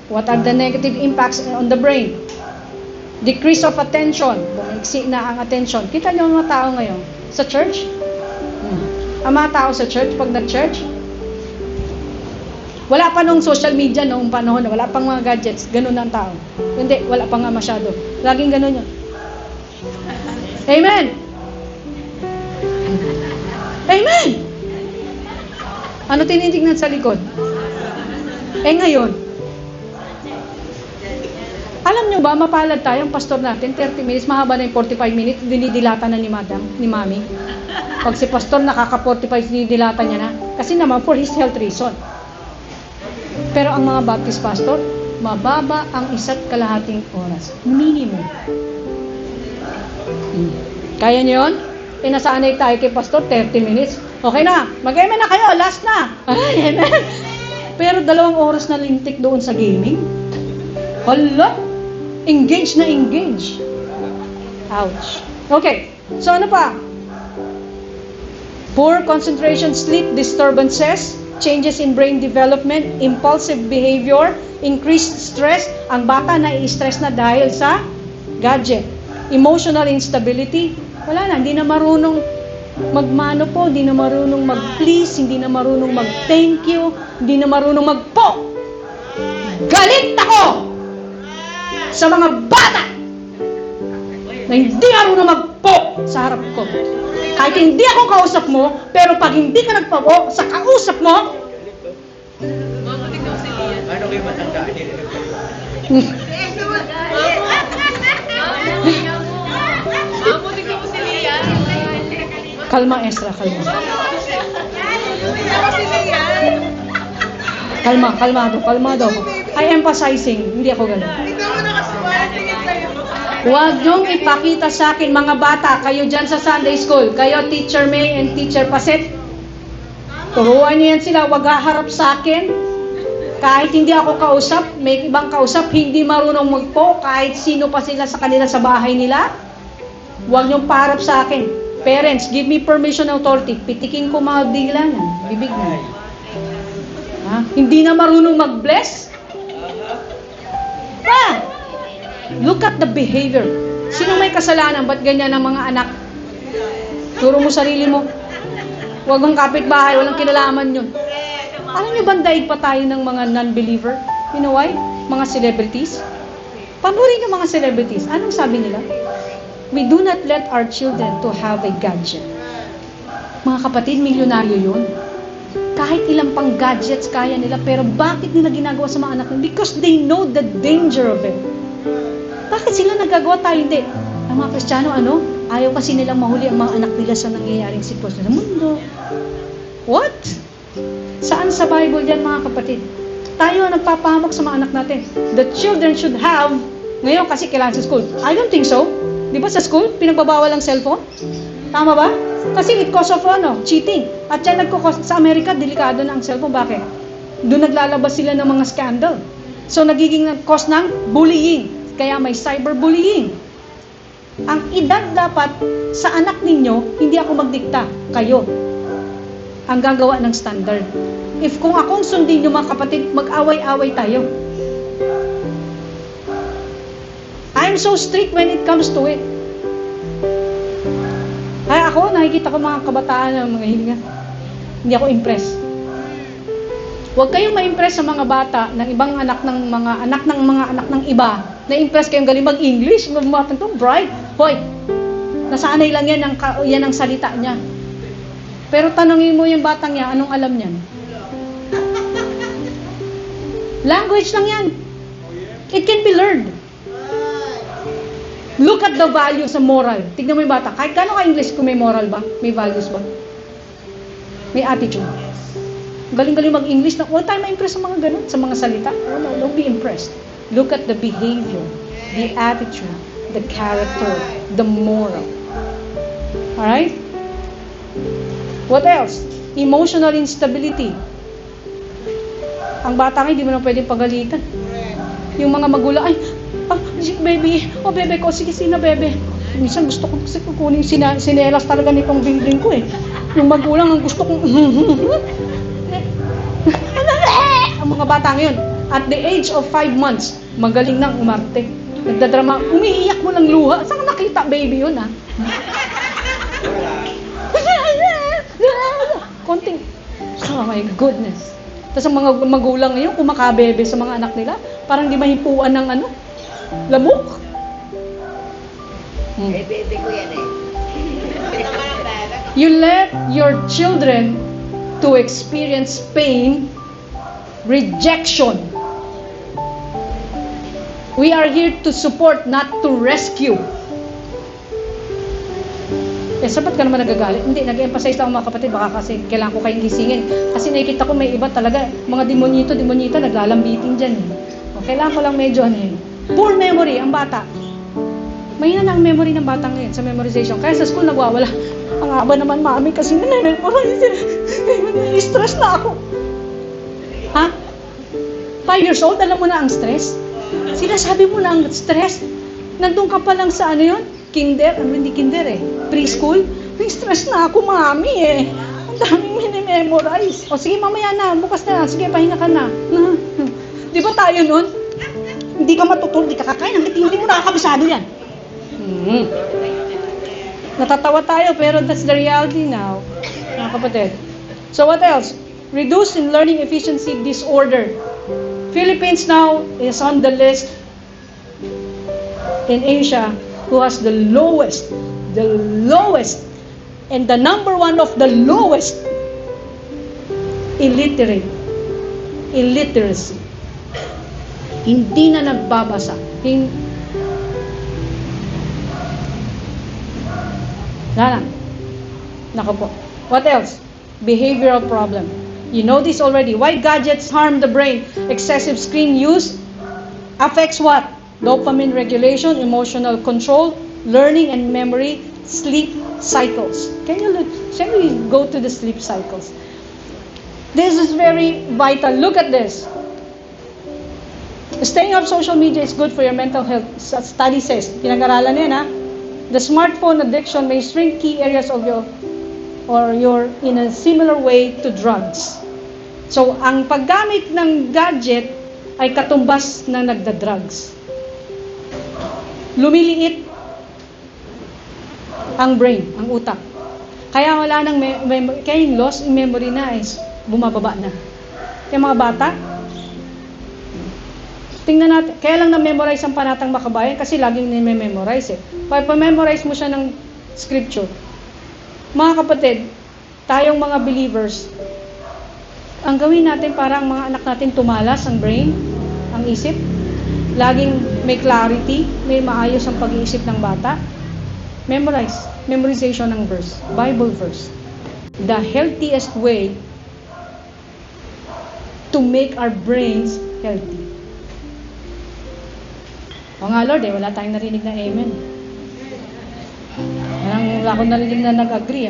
What are the negative impacts on the brain? Decrease of attention. Bumiksi na ang attention. Kita niyo ang mga tao ngayon sa church? Ang mga tao sa church, pag nag-church, wala pa nung social media noong panahon, wala pang mga gadgets, ganun ang tao. Hindi, wala pa nga masyado. Laging ganun yun. Amen! Amen! Ano tinitignan sa likod? Ngayon, alam nyo ba, mapalad tayo, ang pastor natin, 30 minutes, mahaba na yung 45 minutes, dinidilata na ni madam, ni mami. Pag si pastor nakaka-45, dinidilata niya na. Kasi naman, for his health reason. Pero ang mga Baptist pastor, mababa ang 1.5 oras. Minimum. Kaya nyo yun? Nasanay tayo kay pastor, 30 minutes. Okay na, mag-amen na kayo, last na. Ay, amen. Pero 2 oras na lintik doon sa gaming. Hala, engage na engage. Ouch. Okay, so ano pa? Poor concentration, sleep disturbances, changes in brain development, impulsive behavior, increased stress. Ang bata na-i-stress na dahil sa gadget. Emotional instability. Wala na, hindi na marunong magmano po, hindi na marunong mag-please, hindi na marunong mag-thank you, hindi na marunong mag-po. Galit ako sa mga bata na hindi marunong mag-po sa harap ko. Kahit hindi ako kausap mo, pero pag hindi ka nagpa-po sa kausap mo, ano kayo matandaan nila? Kalma, Ezra, kalma. Kalmado. I emphasizing, hindi ako ganun. Huwag niyong ipakita sa akin, mga bata, kayo dyan sa Sunday School, kayo Teacher May and Teacher Paset, turuan niyo yan sila, huwag haharap sa akin. Kahit hindi ako kausap, may ibang kausap, hindi marunong magpo, kahit sino pa sila sa kanila sa bahay nila, huwag niyong paharap sa akin. Parents, give me permission and authority. Pitikin ko mga bigla niyan. Bibig na. Hindi na marunong mag-bless? Look at the behavior. Sino may kasalanan? Ba't ganyan ang mga anak? Turo mo sarili mo. Huwag ang kapitbahay, walang kinalaman yun. Alam niyo ba, daig pa tayo ng mga non-believer? You know why? Mga celebrities. Panurin ng mga celebrities. Anong sabi nila? We do not let our children to have a gadget. Mga kapatid, milyonaryo yun. Kahit ilang pang gadgets kaya nila, pero bakit nila ginagawa sa mga anak nila? Because they know the danger of it. Bakit sila nagagawa, tayo hindi? Ang mga Kristiyano, ayaw kasi nilang mahuli ang mga anak nila sa nangyayaring sitwasyon sa mundo. What? Saan sa Bible yan, mga kapatid? Tayo ang nagpapahamak sa mga anak natin. The children should have, ngayon kasi kailangan sa school. I don't think so. Di ba sa school, pinagbabawal ang cellphone? Tama ba? Kasi it cause of cheating. At yan sa Amerika, delikado na ang cellphone. Bakit? Doon naglalabas sila ng mga scandal. So nagiging cause ng bullying. Kaya may cyberbullying. Ang edad dapat sa anak ninyo, hindi ako magdikta. Kayo. Ang gagawa ng standard. If kung akong sundin nyo, mga kapatid, mag-away-away tayo. I'm so strict when it comes to it. Ay, ako, nakikita ko mga kabataan ng mga hilinga. Hindi ako impressed. Huwag kayong ma-impress sa mga bata ng ibang anak ng mga anak ng iba. Na-impress kayong galing mag-English, mga bright. Hoy, nasanay lang yan ang salita niya. Pero tanongin mo yung batang niya, anong alam niyan? Language lang yan. It can be learned. Look at the values sa moral. Tignan mo yung bata. Kahit gano'n ka-English kung may moral ba? May values ba? May attitude. Galing-galing mag-English na. Huwag tayo ma-impress sa mga gano'n, sa mga salita. No, don't be impressed. Look at the behavior, the attitude, the character, the moral. Alright? What else? Emotional instability. Ang bata nga, hindi mo na pwedeng pagalitan. Yung mga magulang, baby, bebe ko, sige, sina, bebe. Minsan gusto ko kasi kukunin sinelas talaga nitong building ko eh. Yung magulang ang gusto kong, ang mga bata ngayon, At the age of 5 months, magaling nang umarte. Nagdadrama, umiiyak mo lang luha. Saan ka nakita, baby, yun, ha? Konting, oh my goodness. Tapos ang mga magulang ngayon, kumakabebe sa mga anak nila, parang di mahipuan ng lamok. Bebe ko yan eh. You let your children to experience pain, rejection. We are here to support, not to rescue. Sabat ka naman nagagalit? Hindi, nag-emphasize lang mga kapatid, baka kasi kailangan ko kayong gisingin. Kasi nakikita ko may iba talaga, mga demonyita, naglalambitin dyan. Kailangan ko lang medyo poor memory, ang bata. Mahina na ang memory ng bata ngayon sa memorization. Kaya sa school nagwawala. Ang haba naman mami kasi na-memorize. Stress na ako. Ha? 5 years old, alam mo na ang stress? Sinasabi mo na ang stress? Nandun ka pa lang sa kinder? Hindi kinder preschool? May stress na ako, mami Ang daming minimemorize. O sige, mamaya na. Bukas na. Sige, pahinga ka na. Di ba tayo nun? Hindi ka matutulog, hindi ka kakain. Hindi mo nakakabisado yan. Natatawa tayo, pero that's the reality now. Mga kapatid. So what else? Reduce in learning efficiency disorder. Philippines now is on the list in Asia who has the lowest, and the number one of the lowest illiteracy. Hindi na nagbabasa. Nako po. What else? Behavioral problem. You know this already. Why gadgets harm the brain? Excessive screen use affects what? Dopamine regulation, emotional control, learning and memory, sleep cycles. Can we go to the sleep cycles? This is very vital. Look at this. Staying off social media is good for your mental health. Study says, pinag-aralan yan the smartphone addiction may shrink key areas of you're in a similar way to drugs. So, ang paggamit ng gadget ay katumbas ng nagda-drugs. Lumiliit ang brain, ang utak. Kaya wala nang kaya yung loss in memory na is bumababa na. Kaya mga bata, tingnan natin, kaya lang na-memorize ang Panatang Makabayan kasi laging na-memorize Pa-memorize mo siya ng scripture. Mga kapatid, tayong mga believers, ang gawin natin para ang mga anak natin tumalas ang brain, ang isip, laging may clarity, may maayos ang pag-iisip ng bata. Memorization ng verse, Bible verse. The healthiest way to make our brains healthy. O nga Lord, wala tayong narinig na amen. Wala akong narinig na nag-agree